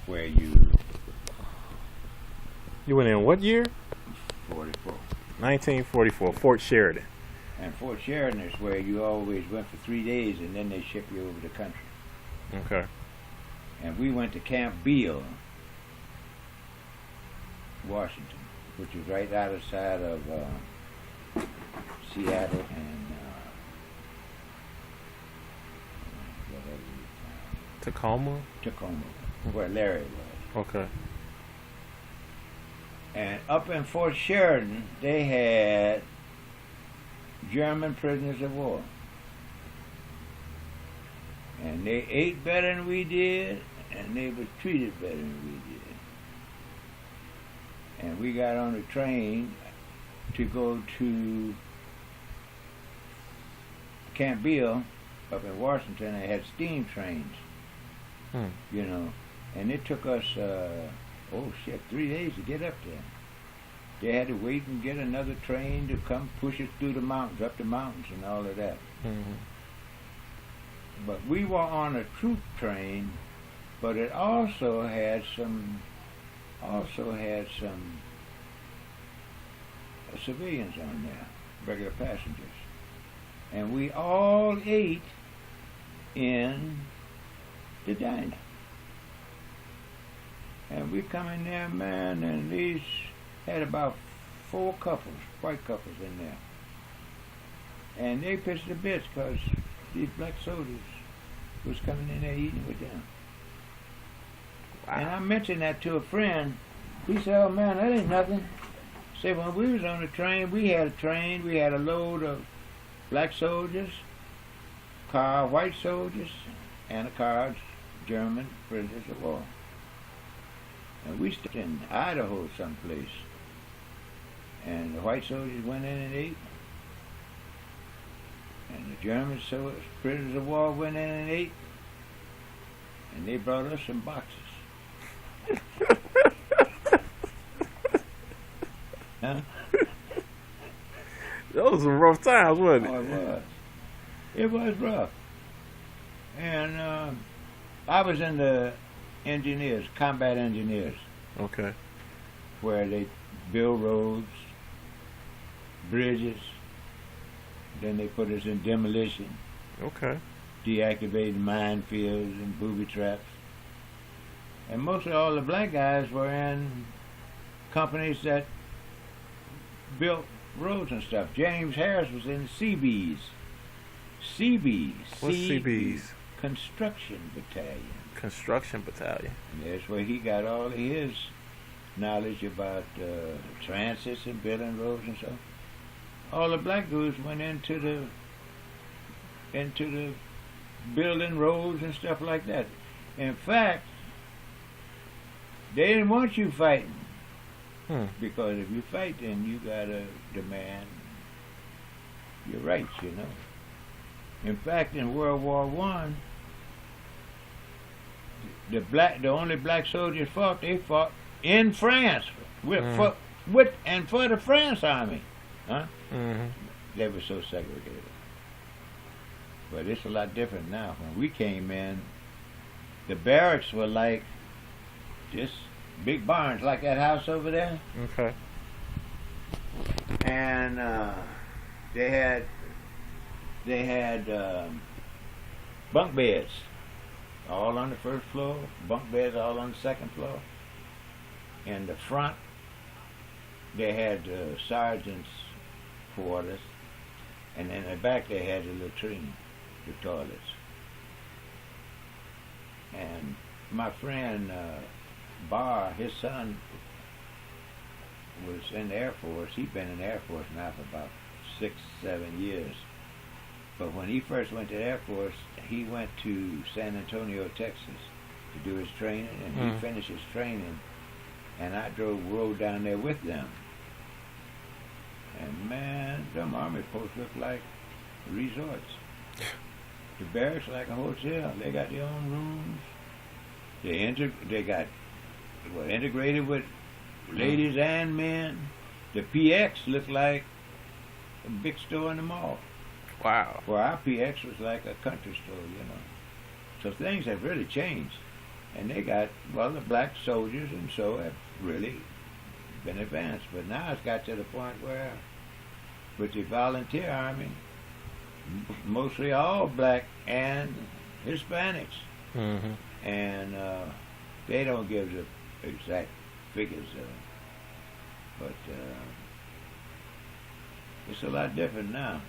where you went in what year? 44. 1944, Fort Sheridan. And Fort Sheridan is where you always went for 3 days, and then they ship you over the country. Okay. And we went to Camp Beale, Washington, which is right outside of Seattle and Tacoma? Tacoma, where Larry was. Okay. And up in Fort Sheridan, they had German prisoners of war. And they ate better than we did, and they were treated better than we did. And we got on a train to go to Camp Beale up in Washington. They had steam trains, you know, and it took us, 3 days to get up there. They had to wait and get another train to come push us through the mountains, up the mountains and all of that. Mm-hmm. But we were on a troop train, but it also had some civilians on there, regular passengers. And we all ate in the diner. And we come in there, man, and these had about 4 couples, white couples in there. And they pitched the bits because these black soldiers was coming in there eating with them. Wow. And I mentioned that to a friend. He said, "Oh man, that ain't nothing." Said when we was on the train, we had a load of black soldiers, car white soldiers, and a car German prisoners of war. And we stood in Idaho someplace. And the white soldiers went in and ate. And the German prisoners of war went in and ate. And they brought us some boxes. Huh? Those were some rough times, wasn't it? Oh, it was. It was rough. And I was in the engineers, combat engineers. Okay. Where they build roads, bridges. Then they put us in demolition. Okay. Deactivating minefields and booby traps. And mostly all the black guys were in companies that built roads and stuff. James Harris was in CBs. CBs. What's CBs? Construction Battalion. Construction Battalion. And that's where he got all of his knowledge about transits and building roads and stuff. All the black dudes went into the building roads and stuff like that. In fact, they didn't want you fighting. Because if you fight, then you gotta demand your rights, you know. In fact, in World War I, the only black soldiers fought. They fought in France for the France army. Huh? Mm-hmm. They were so segregated. But it's a lot different now. When we came in, the barracks were like just big barns, like that house over there. Okay. And they had bunk beds all on the first floor, bunk beds all on the second floor. In the front, they had sergeants' quarters, and in the back they had the latrine, the toilets. And my friend Barr, his son, was in the Air Force. He'd been in the Air Force now for about 6-7 years. But when he first went to the Air Force, he went to San Antonio, Texas, to do his training, and he finished his training, and I rode down there with them. And man, them army posts look like resorts. The barracks like a hotel. They got their own rooms. They got integrated with ladies and men. The PX looked like a big store in the mall. Wow. Well, our PX was like a country store, you know. So things have really changed. And they got, well, the black soldiers and so have really been advanced. But now it's got to the point where, with the volunteer army, mostly all black and Hispanics. Mm-hmm. And they don't give the exact figures, but it's a lot different now.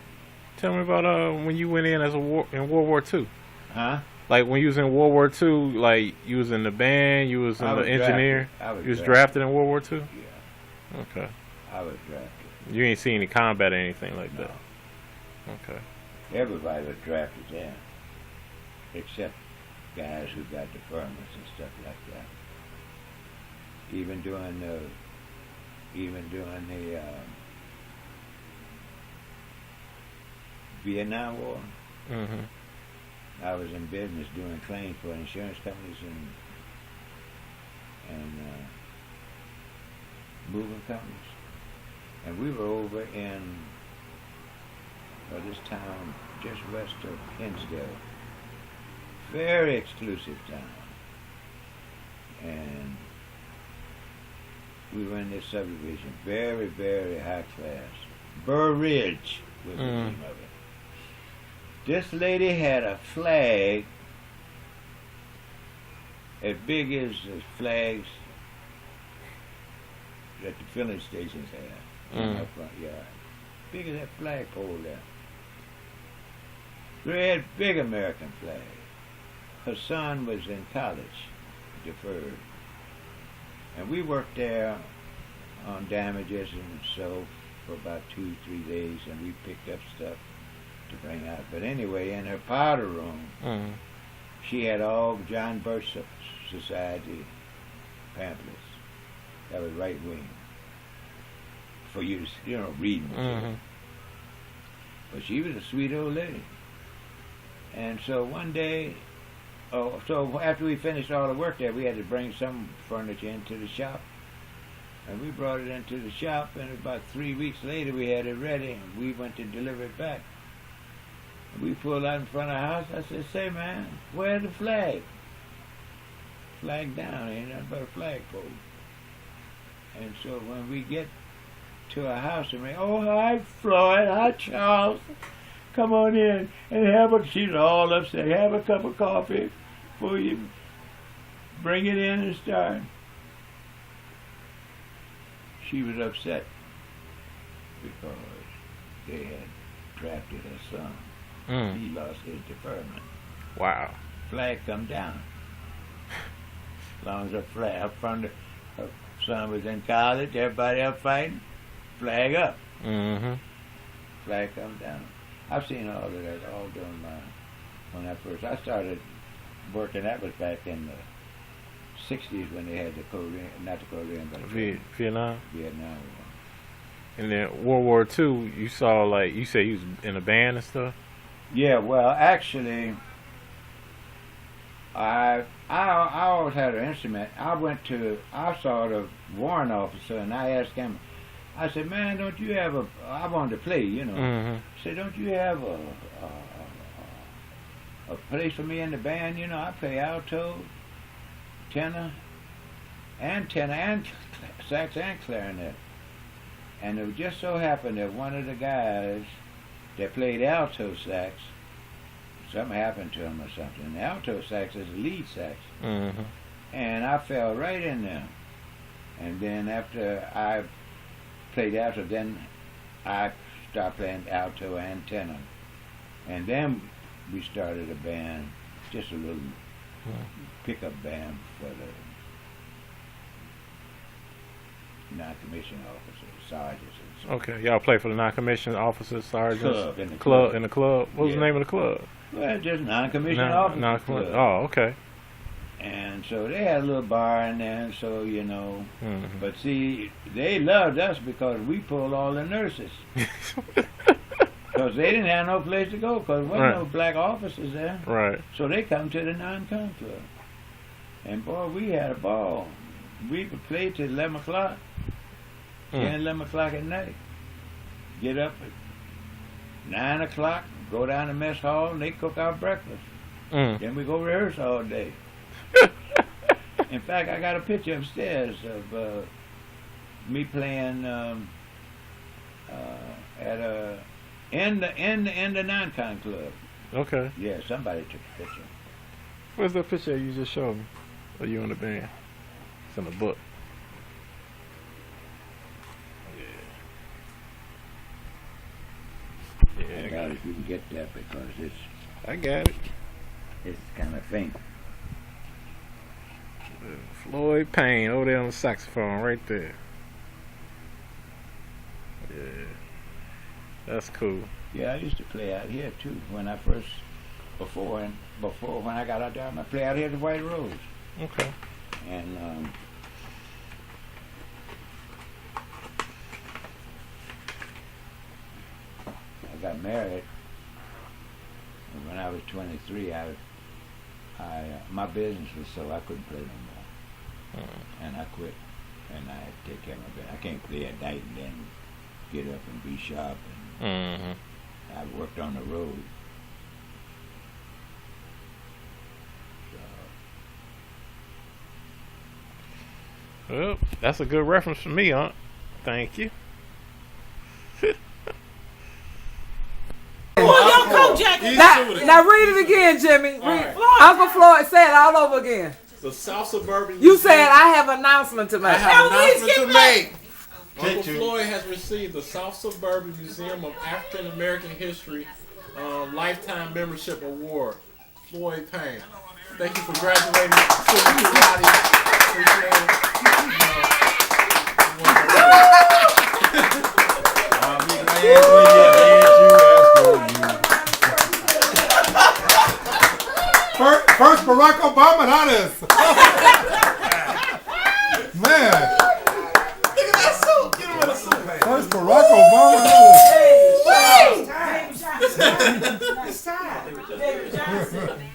Tell me about when you went in as in World War II. Huh? Like when you was in World War II, like you was in the band, you was in the engineer. You was drafted in World War II? Yeah. Okay. I was drafted. You ain't seen any combat or anything like that? Okay. Everybody was drafted then, except guys who got deferments and stuff like that. Even during the Vietnam War, Mm-hmm. I was in business doing claims for insurance companies and moving companies, and we were over in this town just west of Hinsdale, very exclusive town, and we were in this subdivision, very, very high class. Burr Ridge was the name of it. This lady had a flag as big as the flags that the filling stations had in our front yard. Big as that flagpole there. Great, big American flag. Her son was in college, deferred. And we worked there on damages and so for about 2-3 days, and we picked up stuff to bring out. But anyway, in her powder room, she had all John Birch Society pamphlets. That was right wing. For you to, read material. But she was a sweet old lady. And so one day, so after we finished all the work there, we had to bring some furniture into the shop. And we brought it into the shop, and about 3 weeks later we had it ready, and we went to deliver it back. And we pulled out in front of the house. I said, "Say, man, where's the flag?" Flag down, ain't nothing but a flagpole. And so when we get to our house, and we, "Oh, hi, Floyd, hi, Charles. Come on in and she's all upset, have a cup of coffee before you bring it in and start." She was upset because they had drafted her son. He lost his deferment. Wow. Flag come down. As long as her son was in college, everybody else fighting, flag up. Flag come down. I've seen all of that all during when I started working. That was back in the 60s when they had the Korean, not the Korean, but Vietnam. Vietnam War. And then World War II, you saw, like, you said you was in a band and stuff? Yeah, well, actually, I always had an instrument. I saw the warrant officer, and I asked him, I said, "Man, don't you have I wanted to play, I said, "Don't you have a place for me in the band? I play alto, tenor, and sax and clarinet." And it just so happened that one of the guys that played alto sax, something happened to him or something. And the alto sax is the lead sax. And I fell right in there. And then after I played alto, then I started playing alto and tenor. And then we started a band, just a little pickup band for the non-commissioned officers, sergeants, and so. Okay, y'all play for the non-commissioned officers, sergeants? In the club. What was the name of the club? Well, just non-commissioned officers club. Oh, okay. And so they had a little bar in there, and so, But see, they loved us because we pulled all the nurses. Because they didn't have no place to go, because there wasn't no black officers there. Right. So they come to the non-com club. And boy, we had a ball. We could play till 11 o'clock, 10, 11 o'clock at night. Get up at 9 o'clock, go down to mess hall, and they cook our breakfast. Then we go rehearse all day. In fact, I got a picture upstairs of me playing at in the non-con club. Okay. Yeah, somebody took a picture. Where's that picture you just showed me? Are you in the band? It's in the book. Yeah, I doubt if you can get that because I got it. it's kind of faint. Floyd Payne over there on the saxophone right there. Yeah. That's cool. Yeah, I used to play out here too when I first before when I got out there. I played out here at the White Rose. Okay. And I got married and when I was 23. My business was so I couldn't play no more, and I quit. And I had to take care of my business. I can't play at night and then get up and be sharp. And I worked on the road. Well, that's a good reference for me, Aunt. Thank you. Now read it again, Jimmy. Uncle Floyd said it all over again. The South Suburban You said I have an announcement to make. I have an announcement to make. Uncle Floyd has received the South Suburban Museum of African American History Lifetime Membership Award. Floyd Payne. Thank you for graduating to the audience. Appreciate it. I'll be glad when you First Barack Obama, not us. Man. Look at that suit. Get him in a suit. First Barack Obama, not us. David Johnson.